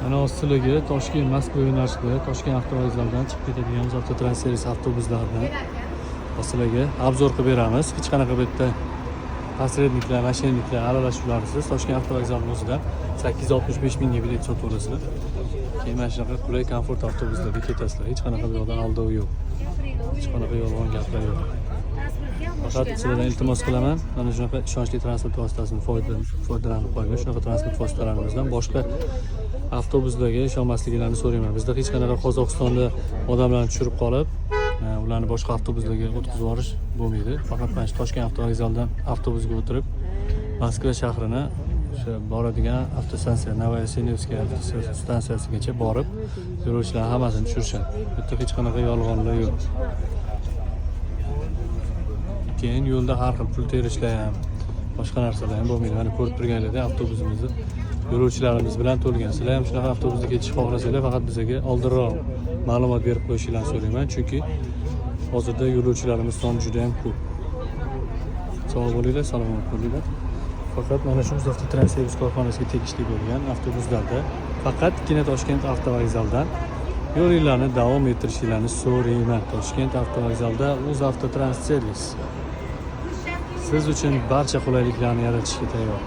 Mana ostiligi Toshkent Moskva yo'nalishida Toshkent avtovokzalidan chiqib ketadigan avtotransferis avtobuslardan ostiligi obzor qilib beramiz. Hech qanaqa bu yerda posredniklar, mashinniklar aralashuvlarsiz Toshkent avtovokzalining o'zida 865 mingga bilet sotib olasizlar. Keyin mana shunaqa qulay, komfort avtobuslarda ketasizlar. Hech qanaqa bu yoqdan aldov yo'q. Hech qanaqa yolg'on gaplar yo'q. Faqat sizlardan iltimos qilaman, mana shunaqa ishonchli transport vositasini foydalanib qo'ying. Shunaqa transport vositalarimizdan boshqa avtobuslarga ishonmasliklarini so'rayman. Bizda hech qanaqa Qozog'istonda odamlarni tushirib qolib, ularni boshqa avtobuslarga o'tkazib yuborish bo'lmaydi. Faqat mana shu Toshkent avtovokzalidan avtobusga o'tirib, Moskva shahrini o'sha boradigan avtostansiya Novosenevskiy stansiyasigacha borib, yo'lovchilarning hammasini tushirishadi. Bu yerda hech qanaqa yolg'onlar yo'q. Keyin yo'lda har xil pul terishlar ham, boshqa narsalar ham bo'lmaydi. Mana ko'rib turganingizda avtobusimizni yo'lovchilarimiz bilan to'lgan. Sizlar ham shunaqa avtobusda ketishni xohlasanglar, faqat bizga oldinroq ma'lumot berib qo'yishingizni so'rayman, chunki hozirda yo'lovchilarimiz soni juda ham ko'p. Sog' bo'linglar, salomat bo'linglar. Faqat mana shu avtotransferis korxonasiga tegishli bo'lgan avtobuslarda faqatgina Toshkent avtovokzalidan yo'linglarni davom ettirishingizni so'rayman. Toshkent avtovokzalida UzAvtoTransservis siz uchun barcha qulayliklarni yaratishga tayyor.